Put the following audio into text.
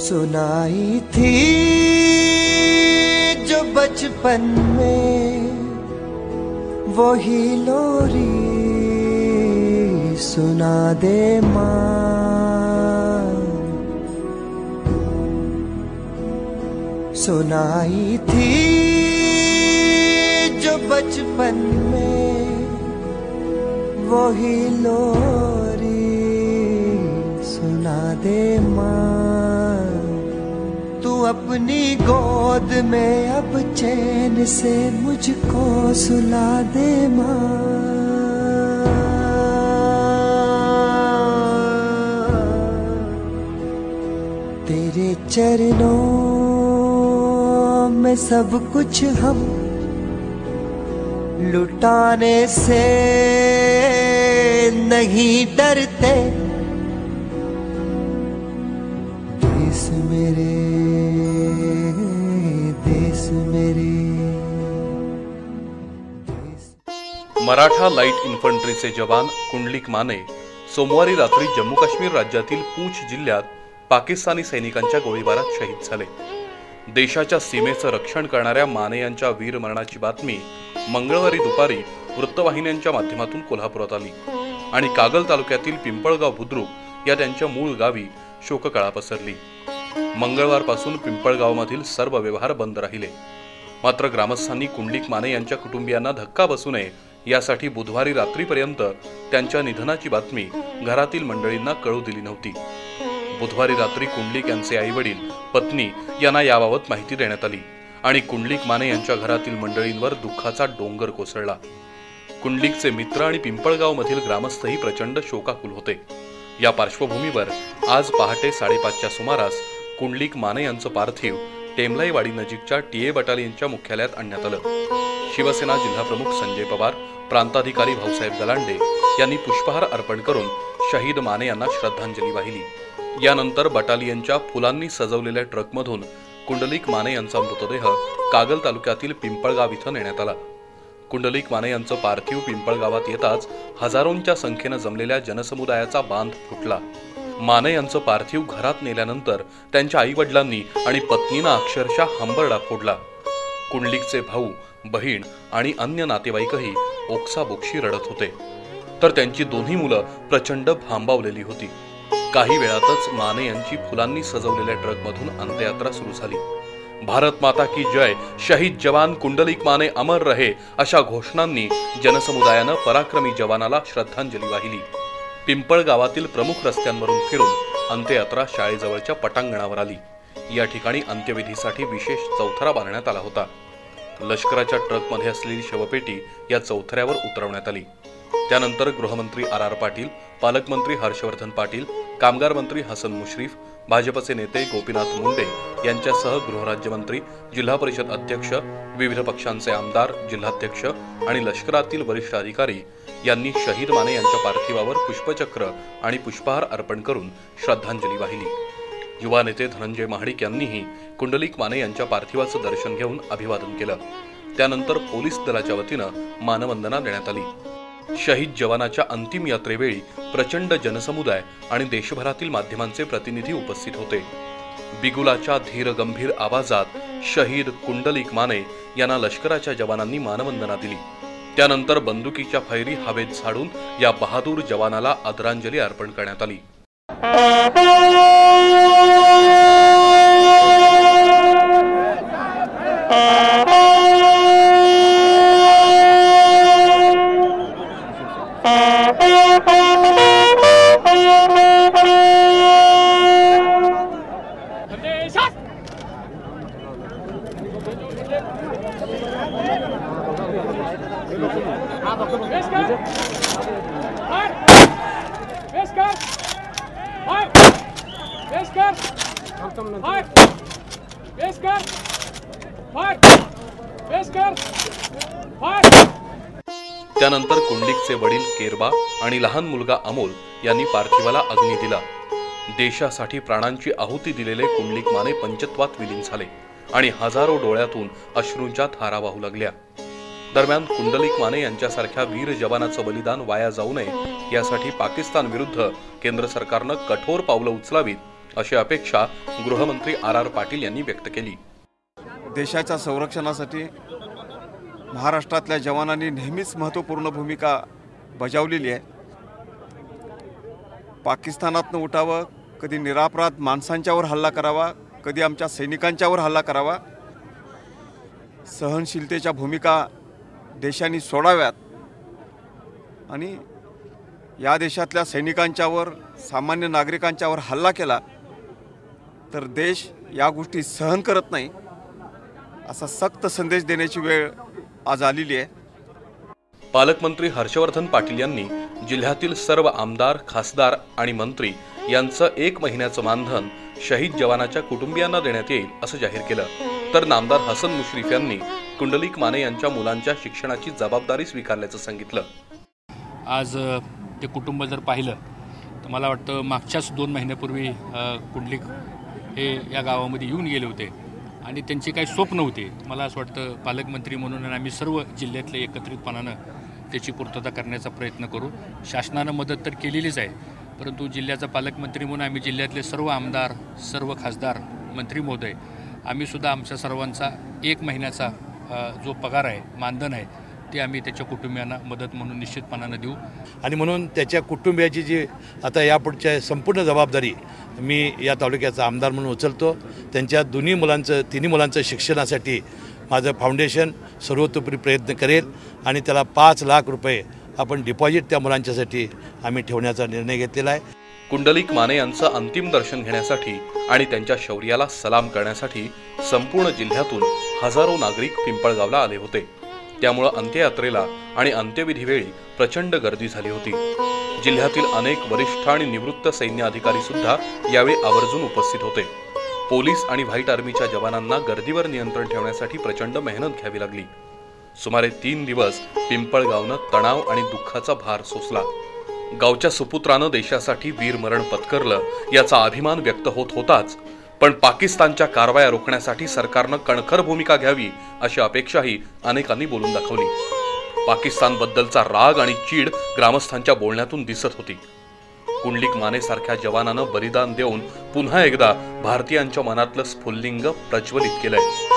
सुनाई थी जो बचपन में वही लोरी सुना दे माँ। सुनाई थी जो बचपन में वही लोरी सुना दे माँ। तू अपनी गोद में अब चैन से मुझको सुला दे माँ। तेरे चरणों में सब कुछ हम लुटाने से नहीं डरते। देश मेरे, देश मेरे। मराठा लाईट इन्फंट्रीचे जवान कुंडलिक माने सोमवारी रात्री जम्मू काश्मीर राज्यातील पूंछ जिल्ह्यात पाकिस्तानी सैनिकांच्या गोळीबारात शहीद झाले। देशाच्या सीमेचं रक्षण करणाऱ्या माने यांच्या वीरमरणाची बातमी मंगळवारी दुपारी वृत्तवाहिन्यांच्या माध्यमातून कोल्हापुरात आली आणि कागल तालुक्यातील पिंपळगाव बुद्रुक या त्यांच्या मूळ गावी शोककळा पसरली। मंगळवारपासून पिंपळगावमधील सर्व व्यवहार बंद राहिले। मात्र ग्रामस्थांनी कुंडलिक माने यांच्या कुटुंबियांना धक्का बसू नये यासाठी बुधवारी रात्रीपर्यंत त्यांच्या निधनाची बातमी घरातील मंडळींना कळू दिली नव्हती। बुधवारी रात्री कुंडलिक यांचे आई वडील, पत्नी यांना याबाबत माहिती देण्यात आली आणि कुंडलिक माने यांच्या घरातील मंडळींवर दुःखाचा डोंगर कोसळला। कुंडलिकचे मित्र आणि पिंपळगाव मधील ग्रामस्थही प्रचंड शोकाकुल होते। या पार्श्वभूमीवर आज पहाटे 5:30च्या सुमारास कुंडलिक माने यांचं पार्थिव टेमलाईवाडी नजीकच्या टीए बटालियनच्या मुख्यालयात आणण्यात आलं। शिवसेना जिल्हाप्रमुख संजय पवार, प्रांताधिकारी भाऊसाहेब गलांडे यांनी पुष्पहार अर्पण करून शहीद माने यांना श्रद्धांजली वाहिली। यानंतर बटालियनच्या फुलांनी सजवलेल्या ट्रकमधून कुंडलिक माने यांचा मृतदेह कागल तालुक्यातील पिंपळगाव इथं नेण्यात आला। कुंडलिक माने यांचं पार्थिव पिंपळगावात येताच हजारोंच्या संख्येनं जमलेल्या जनसमुदायाचा बांध फुटला। माने यांचं पार्थिव घरात नेल्यानंतर त्यांच्या आई वडिलांनी आणि पत्नीनं अक्षरशः हंबरडा फोडला। कुंडलिकचे भाऊ, बहीण आणि अन्य नातेवाईकही ओक्साबोक्शी रडत होते, तर त्यांची दोन्ही मुलं प्रचंड भांबावलेली होती। काही वेळातच माने यांची फुलांनी सजवलेल्या ट्रकमधून अंत्ययात्रा सुरू झाली। भारत माता की जय, शहीद जवान कुंडलिक माने अमर रहे अशा घोषणांनी जनसमुदायानं पराक्रमी जवानाला श्रद्धांजली वाहिली। पिंपळगावातील प्रमुख रस्त्यांवरून फिरून अंत्ययात्रा शाळेजवळच्या पटांगणावर आली। या ठिकाणी अंत्यविधीसाठी विशेष चौथरा बांधण्यात आला होता। लष्कराच्या ट्रकमध्ये असलेली शवपेटी या चौथऱ्यावर उतरवण्यात आली। त्यानंतर गृहमंत्री आर पाटील, पालकमंत्री हर्षवर्धन पाटील, कामगार मंत्री हसन मुश्रीफ, भाजपचे नेते गोपीनाथ मुंडे यांच्यासह गृहराज्यमंत्री, जिल्हा परिषद अध्यक्ष, विविध पक्षांचे आमदार, जिल्हाध्यक्ष आणि लष्करातील वरिष्ठ अधिकारी यांनी शहीद माने यांच्या पार्थिवावर पुष्पचक्र आणि पुष्पहार अर्पण करून श्रद्धांजली वाहिली। युवा नेते धनंजय महाडिक यांनीही कुंडलिक माने यांच्या पार्थिवाचं दर्शन घेऊन अभिवादन केलं। त्यानंतर पोलीस दलाच्या वतीनं मानवंदना देण्यात आली। शहीद जवानाच्या अंतिम यात्रेवेळी प्रचंड जनसमुदाय आणि देशभरातील माध्यमांचे प्रतिनिधी उपस्थित होते। बिगुलाच्या धीर गंभीर आवाजात शहीद कुंडलिक माने यांना लष्कराच्या जवानांनी मानवंदना दिली। त्यानंतर बंदुकीच्या फैरी हवेत झाडून या बहादूर जवानाला आदरांजली अर्पण करण्यात आली। त्यानंतर कुंडलिकचे वडील केरबा आणि लहान मुलगा अमोल यांनी पार्थिवाला अग्नी दिला। देशासाठी प्राणांची आहुती दिलेले कुंडलिक माने पंचत्वात विलीन झाले आणि हजारो डोळ्यातून अश्रूंच्या धारा वाहू लागल्या। दरम्यान कुंडलिक माने यांच्यासारख्या वीर जवानाचं बलिदान वाया जाऊ नये यासाठी पाकिस्तान विरुद्ध केंद्र सरकारनं कठोर पावलं उचलावीत अशी अपेक्षा गृहमंत्री आर पाटील यांनी व्यक्त केली। देशाच्या संरक्षणासाठी महाराष्ट्रातल्या जवानांनी नेहमीच महत्त्वपूर्ण भूमिका बजावलेली आहे। पाकिस्तानातनं उठावं, कधी निरपराध माणसांच्यावर हल्ला करावा, कधी आमच्या सैनिकांच्यावर हल्ला करावा, सहनशीलतेच्या भूमिका देशांनी सोडाव्यात आणि या देशातल्या सैनिकांच्यावर, सामान्य नागरिकांच्यावर हल्ला केला तर देश या गोष्टी सहन करत नाही असा सक्त संदेश देण्याची वेळ आज आलेली आहे। पालकमंत्री हर्षवर्धन पाटील यांनी जिल्ह्यातील सर्व आमदार, खासदार आणि मंत्री यांचं 1 महिन्याचं मानधन शहीद जवानाच्या कुटुंबियांना देण्यात येईल असं जाहीर केलं। तर नामदार हसन मुश्रीफ यांनी कुंडलिक माने यांच्या मुलांच्या शिक्षणाची जबाबदारी स्वीकारल्याचं सांगितलं। आज ते कुटुंब जर पाहिलं तर मला वाटतं मागच्याच 2 महिन्यापूर्वी कुंडलिक हे या गावामध्ये येऊन गेले होते आणि त्यांची काही स्वप्न होती। मला असं वाटतं पालकमंत्री म्हणून आम्ही सर्व जिल्ह्यातले एकत्रितपणानं त्याची पूर्तता करण्याचा प्रयत्न करू। शासनानं मदत तर केलेलीच आहे, परंतु जिल्ह्याचा पालकमंत्री म्हणून आम्ही जिल्ह्यातले सर्व आमदार, सर्व खासदार, मंत्री महोदय आम्हीसुद्धा आमच्या सर्वांचा 1 महिन्याचा जो पगार आहे, मानधन आहे, ते आम्ही त्याच्या कुटुंबियांना मदत म्हणून निश्चितपणानं देऊ। आणि म्हणून त्याच्या कुटुंबियाची जी आता यापुढच्या संपूर्ण जबाबदारी मी या तालुक्याचा आमदार म्हणून उचलतो। त्यांच्या तिन्ही मुलांचं शिक्षणासाठी माझं फाउंडेशन सर्वतोपरी प्रयत्न करेल आणि त्याला 5 लाख रुपये आपण डिपॉझिट त्या मुलांच्यासाठी आम्ही ठेवण्याचा निर्णय घेतलेला आहे। कुंडलिक माने यांचं अंतिम दर्शन घेण्यासाठी आणि त्यांच्या शौर्याला सलाम करण्यासाठी संपूर्ण जिल्ह्यातून हजारो नागरिक पिंपळगावला आले होते। त्यामुळे अंत्ययात्रेला आणि अंत्यविधीवेळी प्रचंड गर्दी झाली होती। जिल्ह्यातील अनेक वरिष्ठ आणि निवृत्त सैन्य अधिकारी सुद्धा यावेळी आवर्जून उपस्थित होते। पोलीस आणि व्हाईट आर्मीच्या जवानांना गर्दीवर नियंत्रण ठेवण्यासाठी प्रचंड मेहनत घ्यावी लागली। सुमारे 3 दिवस पिंपळगावनं तणाव आणि दुःखाचा भार सोसला। गावच्या सुपुत्रानं देशासाठी वीरमरण पत्करलं याचा अभिमान व्यक्त होत होताच, पण पाकिस्तानच्या कारवाया रोखण्यासाठी सरकारनं कणखर भूमिका घ्यावी अशी अपेक्षाही अनेकांनी बोलून दाखवली। पाकिस्तानबद्दलचा राग आणि चीड ग्रामस्थांच्या बोलण्यातून दिसत होती। कुंडलिक माने सारख्या जवानानं बलिदान देऊन पुन्हा एकदा भारतीयांच्या मनातलं स्फुल्लिंग प्रज्वलित केलंय।